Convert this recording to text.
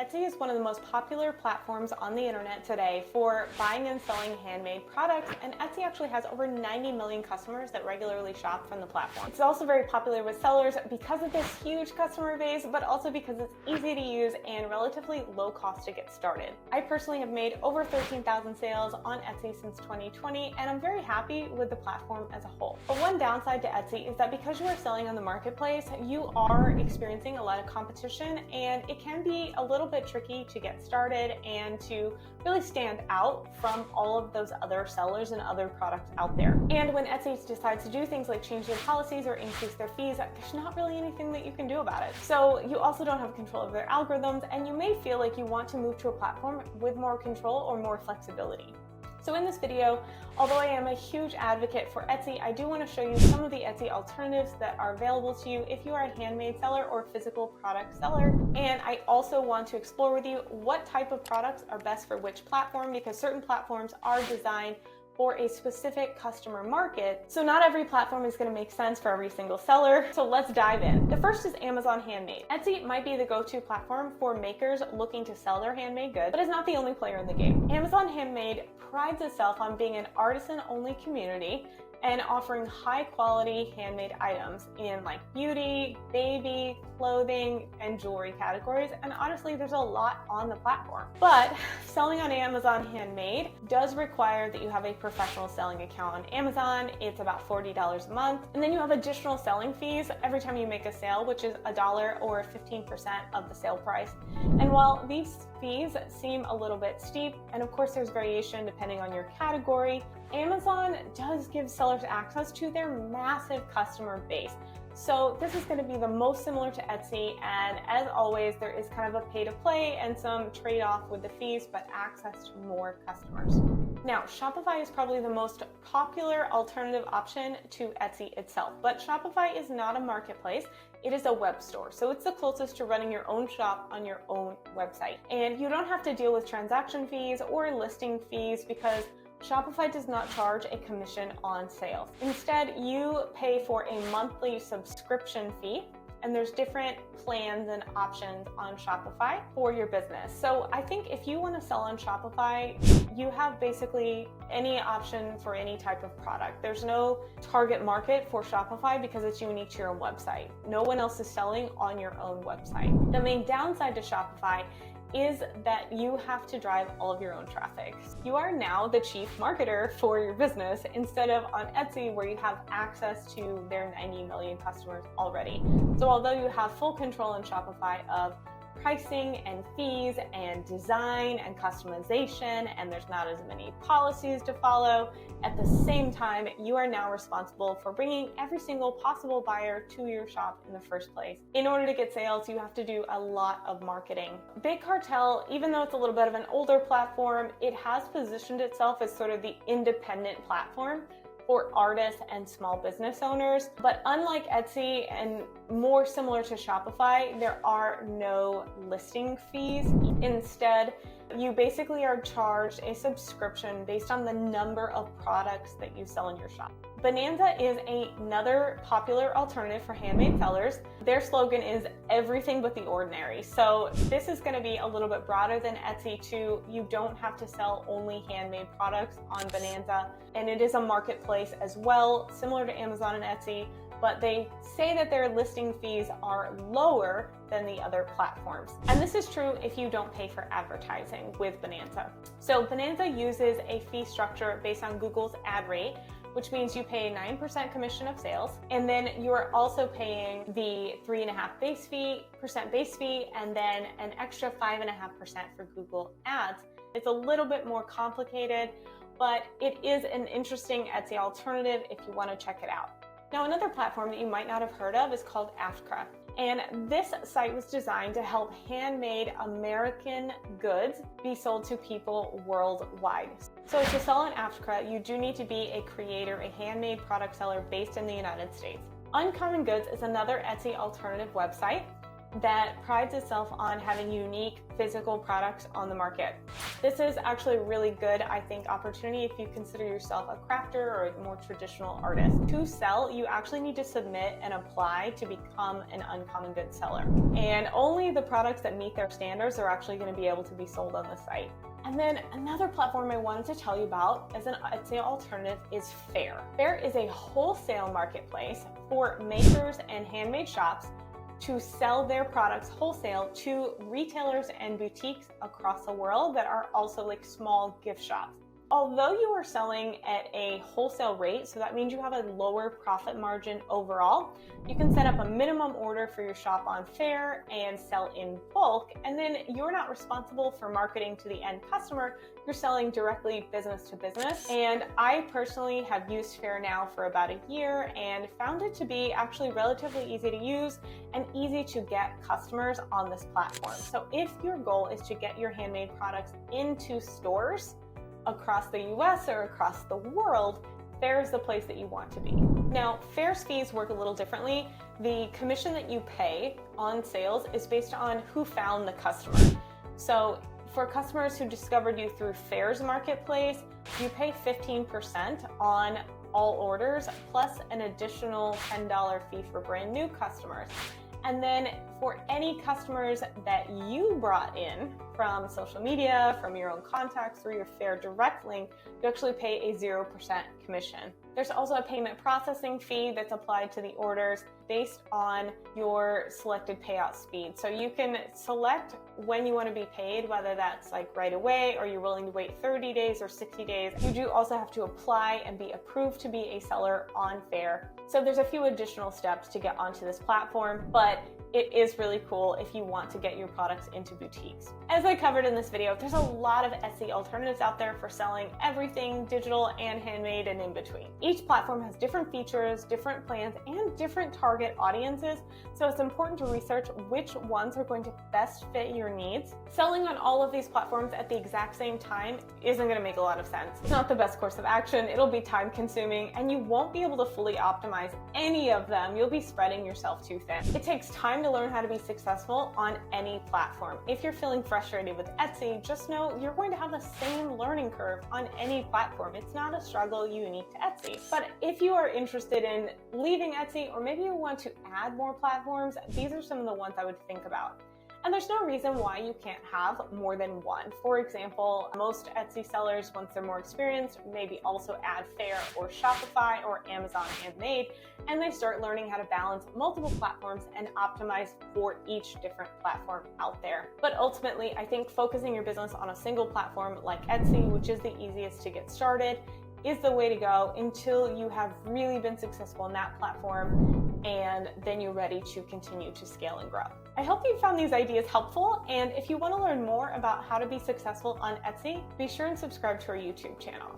Etsy is one of the most popular platforms on the internet today for buying and selling handmade products, and Etsy actually has over 90 million customers that regularly shop from the platform. It's also very popular with sellers because of this huge customer base, but also because it's easy to use and relatively low cost to get started. I personally have made over 13,000 sales on Etsy since 2020, and I'm very happy with the platform as a whole. But one downside to Etsy is that because you are selling on the marketplace, you are experiencing a lot of competition, and it can be a little bit tricky to get started and to really stand out from all of those other sellers and other products out there. And when Etsy decides to do things like change their policies or increase their fees, there's not really anything that you can do about it. So you also don't have control over their algorithms, and you may feel like you want to move to a platform with more control or more flexibility. So in this video, although I am a huge advocate for Etsy, I do want to show you some of the Etsy alternatives that are available to you if you are a handmade seller or physical product seller. And I also want to explore with you what type of products are best for which platform, because certain platforms are designed for a specific customer market. So not every platform is going to make sense for every single seller. So let's dive in. The first is Amazon Handmade. Etsy might be the go-to platform for makers looking to sell their handmade goods, but is not the only player in the game. Amazon Handmade prides itself on being an artisan-only community and offering high-quality handmade items in like beauty, baby, clothing, and jewelry categories. And honestly, there's a lot on the platform. But selling on Amazon Handmade does require that you have a professional selling account on Amazon. It's about $40 a month. And then you have additional selling fees every time you make a sale, which is $1 or 15% of the sale price. And while these fees seem a little bit steep, and of course there's variation depending on your category, Amazon does give sellers access to their massive customer base. So this is going to be the most similar to Etsy, and as always, there is kind of a pay to play and some trade-off with the fees, but access to more customers. Now, Shopify is probably the most popular alternative option to Etsy itself, but Shopify is not a marketplace. It is a web store, so it's the closest to running your own shop on your own website. And you don't have to deal with transaction fees or listing fees because Shopify does not charge a commission on sales. Instead, you pay for a monthly subscription fee, and there's different plans and options on Shopify for your business. So I think if you want to sell on Shopify, you have basically any option for any type of product. There's no target market for Shopify because it's unique to your own website. No one else is selling on your own website. The main downside to Shopify is that you have to drive all of your own traffic. You are now the chief marketer for your business instead of on Etsy, where you have access to their 90 million customers already. So although you have full control in Shopify of pricing and fees and design and customization, and there's not as many policies to follow, at the same time, you are now responsible for bringing every single possible buyer to your shop in the first place. In order to get sales, you have to do a lot of marketing. Big Cartel, even though it's a little bit of an older platform, it has positioned itself as sort of the independent platform for artists and small business owners. But unlike Etsy and more similar to Shopify, there are no listing fees. Instead, you basically are charged a subscription based on the number of products that you sell in your shop. Bonanza is another popular alternative for handmade sellers. Their slogan is everything but the ordinary. So this is going to be a little bit broader than Etsy too. You don't have to sell only handmade products on Bonanza. And it is a marketplace as well, similar to Amazon and Etsy, but they say that their listing fees are lower than the other platforms. And this is true if you don't pay for advertising with Bonanza. So Bonanza uses a fee structure based on Google's ad rate, which means you pay a 9% commission of sales, and then you're also paying the 3.5% base fee, and then an extra 5.5% for Google Ads. It's a little bit more complicated, but it is an interesting Etsy alternative if you want to check it out. Now, another platform that you might not have heard of is called Aftra. And this site was designed to help handmade American goods be sold to people worldwide. So to sell on Aftra, you do need to be a creator, a handmade product seller based in the United States. Uncommon Goods is another Etsy alternative website. that prides itself on having unique physical products on the market. This is actually a really good, I think, opportunity if you consider yourself a crafter or a more traditional artist. To sell, you actually need to submit and apply to become an uncommon goods seller. And only the products that meet their standards are actually going to be able to be sold on the site. And then another platform I wanted to tell you about as an Etsy alternative is Faire. Faire is a wholesale marketplace for makers and handmade shops to sell their products wholesale to retailers and boutiques across the world that are also like small gift shops. Although you are selling at a wholesale rate, so that means you have a lower profit margin overall, you can set up a minimum order for your shop on Faire and sell in bulk, and then you're not responsible for marketing to the end customer. You're selling directly business to business. And I personally have used Faire now for about a year and found it to be actually relatively easy to use and easy to get customers on this platform. So if your goal is to get your handmade products into stores across the US or across the world, Faire is the place that you want to be. Now, Faire's fees work a little differently. The commission that you pay on sales is based on who found the customer. So for customers who discovered you through Faire's marketplace, you pay 15% on all orders plus an additional $10 fee for brand new customers. And then for any customers that you brought in from social media, from your own contacts, through your Faire direct link, you actually pay a 0% commission. There's also a payment processing fee that's applied to the orders based on your selected payout speed. So you can select when you want to be paid, whether that's like right away or you're willing to wait 30 days or 60 days. You do also have to apply and be approved to be a seller on Faire. So there's a few additional steps to get onto this platform, but it is really cool if you want to get your products into boutiques. As I covered in this video, there's a lot of Etsy alternatives out there for selling everything digital and handmade and in between. Each platform has different features, different plans, and different target audiences, so it's important to research which ones are going to best fit your needs. Selling on all of these platforms at the exact same time isn't going to make a lot of sense. It's not the best course of action, it'll be time consuming, and you won't be able to fully optimize any of them. You'll be spreading yourself too thin. It takes time to learn how to be successful on any platform. If you're feeling frustrated with Etsy, just know you're going to have the same learning curve on any platform. It's not a struggle unique to Etsy. But if you are interested in leaving Etsy, or maybe you want to add more platforms, these are some of the ones I would think about. And there's no reason why you can't have more than one. For example, most Etsy sellers, once they're more experienced, maybe also add Faire or Shopify or Amazon Handmade, and they start learning how to balance multiple platforms and optimize for each different platform out there. But ultimately, I think focusing your business on a single platform like Etsy, which is the easiest to get started, is the way to go until you have really been successful in that platform, and then you're ready to continue to scale and grow. I hope you found these ideas helpful, and if you want to learn more about how to be successful on Etsy, be sure and subscribe to our YouTube channel.